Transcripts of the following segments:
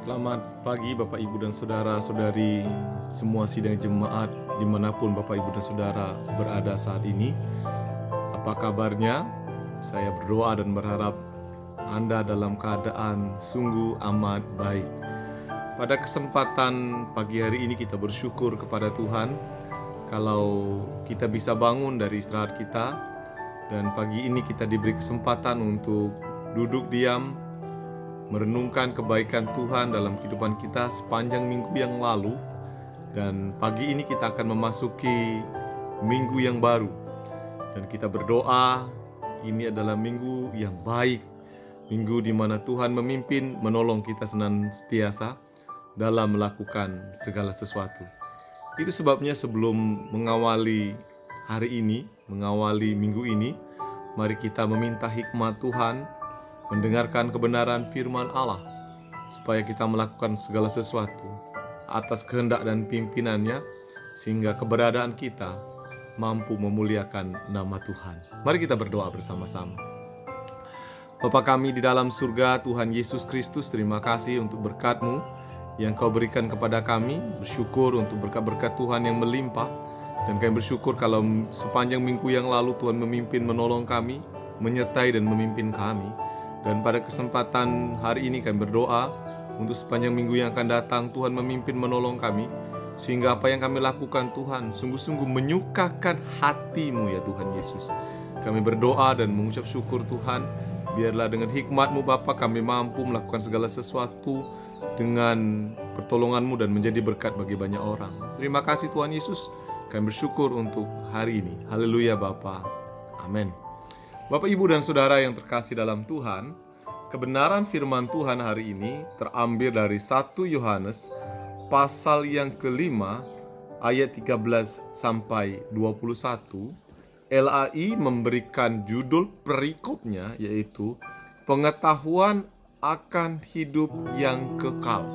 Selamat pagi Bapak Ibu dan Saudara-saudari semua sidang jemaat dimanapun Bapak Ibu dan Saudara berada saat ini. Apa kabarnya? Saya berdoa dan berharap Anda dalam keadaan sungguh amat baik. Pada kesempatan pagi hari ini kita bersyukur kepada Tuhan kalau kita bisa bangun dari istirahat kita, dan pagi ini kita diberi kesempatan untuk duduk diam merenungkan kebaikan Tuhan dalam kehidupan kita sepanjang minggu yang lalu. Dan pagi ini kita akan memasuki minggu yang baru, dan kita berdoa ini adalah minggu yang baik, minggu di mana Tuhan memimpin, menolong kita senantiasa dalam melakukan segala sesuatu. Itu sebabnya sebelum mengawali hari ini, mengawali minggu ini, mari kita meminta hikmat Tuhan, mendengarkan kebenaran firman Allah, supaya kita melakukan segala sesuatu atas kehendak dan pimpinannya, sehingga keberadaan kita mampu memuliakan nama Tuhan. Mari kita berdoa bersama-sama. Bapa kami di dalam surga, Tuhan Yesus Kristus, terima kasih untuk berkat-Mu yang Kau berikan kepada kami. Bersyukur untuk berkat-berkat Tuhan yang melimpah, dan kami bersyukur kalau sepanjang minggu yang lalu Tuhan memimpin, menolong kami, menyertai dan memimpin kami. Dan pada kesempatan hari ini kami berdoa untuk sepanjang minggu yang akan datang, Tuhan memimpin, menolong kami, sehingga apa yang kami lakukan Tuhan sungguh-sungguh menyukakan hati-Mu ya Tuhan Yesus. Kami berdoa dan mengucap syukur Tuhan, biarlah dengan hikmat-Mu Bapa kami mampu melakukan segala sesuatu dengan pertolongan-Mu dan menjadi berkat bagi banyak orang. Terima kasih Tuhan Yesus, kami bersyukur untuk hari ini. Haleluya Bapa. Amin. Bapak, Ibu, dan Saudara yang terkasih dalam Tuhan, kebenaran firman Tuhan hari ini terambil dari 1 Yohanes pasal yang kelima ayat 13 sampai 21. LAI memberikan judul perikopnya yaitu pengetahuan akan hidup yang kekal.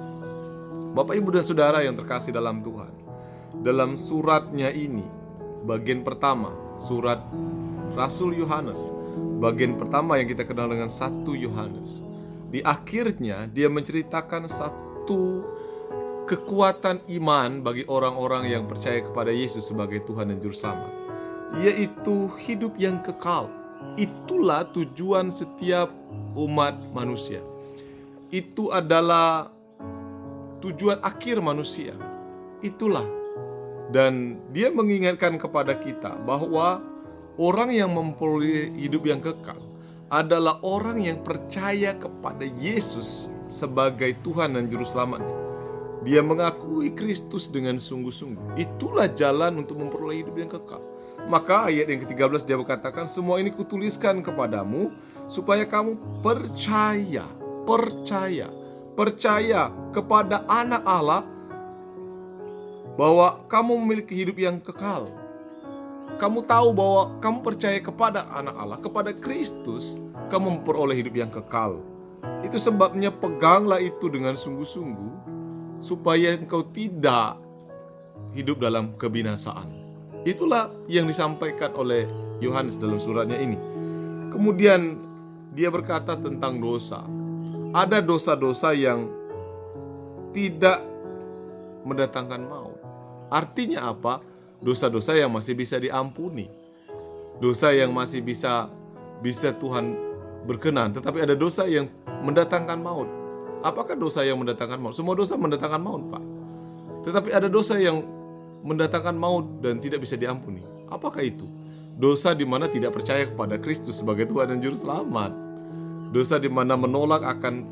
Bapak, Ibu, dan Saudara yang terkasih dalam Tuhan, dalam suratnya ini, bagian pertama, surat Rasul Yohanes, bagian pertama yang kita kenal dengan 1 Yohanes, di akhirnya dia menceritakan satu kekuatan iman bagi orang-orang yang percaya kepada Yesus sebagai Tuhan dan Juru Selamat, yaitu hidup yang kekal. Itulah tujuan setiap umat manusia. Itu adalah tujuan akhir manusia. Itulah. Dan dia mengingatkan kepada kita bahwa orang yang memperoleh hidup yang kekal adalah orang yang percaya kepada Yesus sebagai Tuhan dan Juru Selamatnya. Dia mengakui Kristus dengan sungguh-sungguh. Itulah jalan untuk memperoleh hidup yang kekal. Maka ayat yang ke-13 dia berkatakan, semua ini kutuliskan kepadamu supaya kamu percaya kepada anak Allah, bahwa kamu memiliki hidup yang kekal. Kamu tahu bahwa kamu percaya kepada anak Allah, kepada Kristus, kamu memperoleh hidup yang kekal. Itu sebabnya peganglah itu dengan sungguh-sungguh, supaya engkau tidak hidup dalam kebinasaan. Itulah yang disampaikan oleh Yohanes dalam suratnya ini. Kemudian dia berkata tentang dosa. Ada dosa-dosa yang tidak mendatangkan maut. Artinya apa? Dosa-dosa yang masih bisa diampuni, dosa yang masih bisa Tuhan berkenan. Tetapi ada dosa yang mendatangkan maut. Apakah dosa yang mendatangkan maut? Semua dosa mendatangkan maut, Pak. Tetapi ada dosa yang mendatangkan maut dan tidak bisa diampuni. Apakah itu? Dosa di mana tidak percaya kepada Kristus sebagai Tuhan dan Juru Selamat. Dosa di mana menolak akan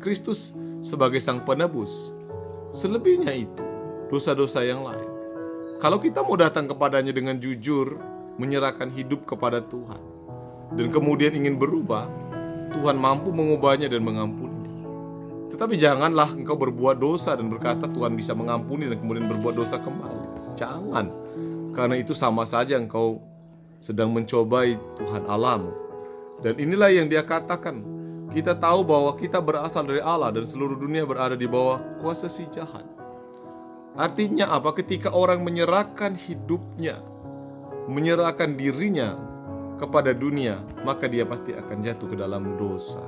Kristus sebagai Sang Penebus. Selebihnya itu dosa-dosa yang lain. Kalau kita mau datang kepadanya dengan jujur, menyerahkan hidup kepada Tuhan, dan kemudian ingin berubah, Tuhan mampu mengubahnya dan mengampuninya. Tetapi janganlah engkau berbuat dosa dan berkata Tuhan bisa mengampuni dan kemudian berbuat dosa kembali. Jangan. Karena itu sama saja engkau sedang mencobai Tuhan Allahmu. Dan inilah yang dia katakan. Kita tahu bahwa kita berasal dari Allah dan seluruh dunia berada di bawah kuasa si jahat. Artinya apa? Ketika orang menyerahkan hidupnya, menyerahkan dirinya kepada dunia, maka dia pasti akan jatuh ke dalam dosa.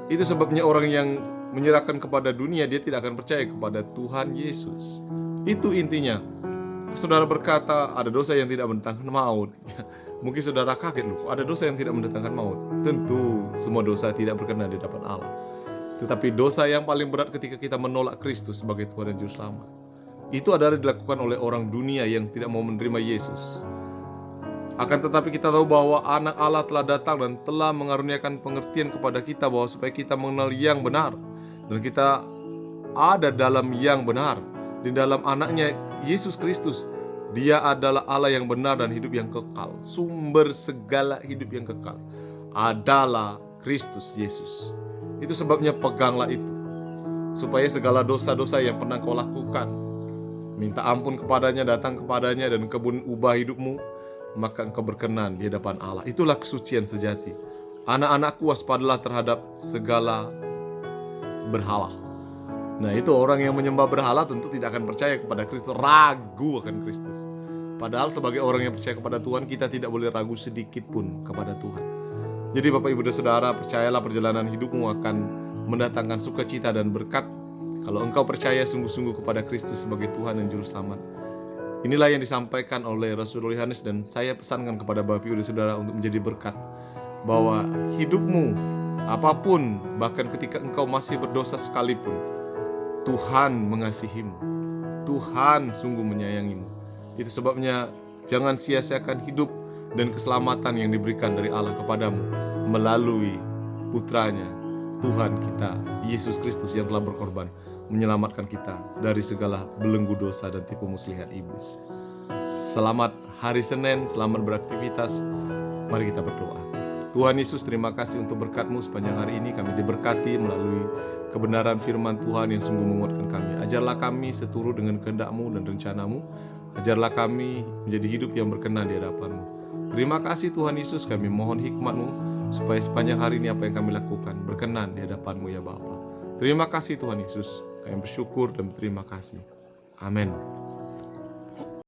Itu sebabnya orang yang menyerahkan kepada dunia, dia tidak akan percaya kepada Tuhan Yesus. Itu intinya. Saudara berkata ada dosa yang tidak mendatangkan maut. Mungkin saudara kaget, loh, ada dosa yang tidak mendatangkan maut. Tentu semua dosa tidak berkenan di hadapan Allah. Tetapi dosa yang paling berat ketika kita menolak Kristus sebagai Tuhan dan Juru Selamat, itu adalah dilakukan oleh orang dunia yang tidak mau menerima Yesus. Akan tetapi kita tahu bahwa anak Allah telah datang dan telah mengaruniakan pengertian kepada kita bahwa supaya kita mengenal yang benar. Dan kita ada dalam yang benar. Di dalam anaknya Yesus Kristus, dia adalah Allah yang benar dan hidup yang kekal. Sumber segala hidup yang kekal adalah Kristus Yesus. Itu sebabnya peganglah itu, supaya segala dosa-dosa yang pernah kau lakukan, minta ampun kepadanya, datang kepadanya, dan kebun ubah hidupmu, maka engkau berkenan di hadapan Allah. Itulah kesucian sejati. Anak-anakku, waspadalah terhadap segala berhala. Nah, itu orang yang menyembah berhala tentu tidak akan percaya kepada Kristus, ragu akan Kristus. Padahal sebagai orang yang percaya kepada Tuhan, kita tidak boleh ragu sedikit pun kepada Tuhan. Jadi Bapak Ibu dan Saudara, percayalah perjalanan hidupmu akan mendatangkan sukacita dan berkat kalau engkau percaya sungguh-sungguh kepada Kristus sebagai Tuhan dan Juru Selamat. Inilah yang disampaikan oleh Rasul Yohanes, dan saya pesankan kepada Bapak Ibu dan Saudara untuk menjadi berkat, bahwa hidupmu apapun, bahkan ketika engkau masih berdosa sekalipun, Tuhan mengasihimu. Tuhan sungguh menyayangimu. Itu sebabnya jangan sia-siakan hidup dan keselamatan yang diberikan dari Allah kepadamu melalui putranya, Tuhan kita, Yesus Kristus, yang telah berkorban menyelamatkan kita dari segala belenggu dosa dan tipu muslihat iblis. Selamat hari Senin, selamat beraktivitas. Mari kita berdoa. Tuhan Yesus, terima kasih untuk berkat-Mu sepanjang hari ini. Kami diberkati melalui kebenaran firman Tuhan yang sungguh menguatkan kami. Ajarlah kami seturut dengan kehendak-Mu dan rencana-Mu. Ajarlah kami menjadi hidup yang berkenan di hadapan-Mu. Terima kasih Tuhan Yesus, kami mohon hikmat-Mu supaya sepanjang hari ini apa yang kami lakukan berkenan di hadapan-Mu ya Bapa. Terima kasih Tuhan Yesus, kami bersyukur dan berterima kasih. Amin.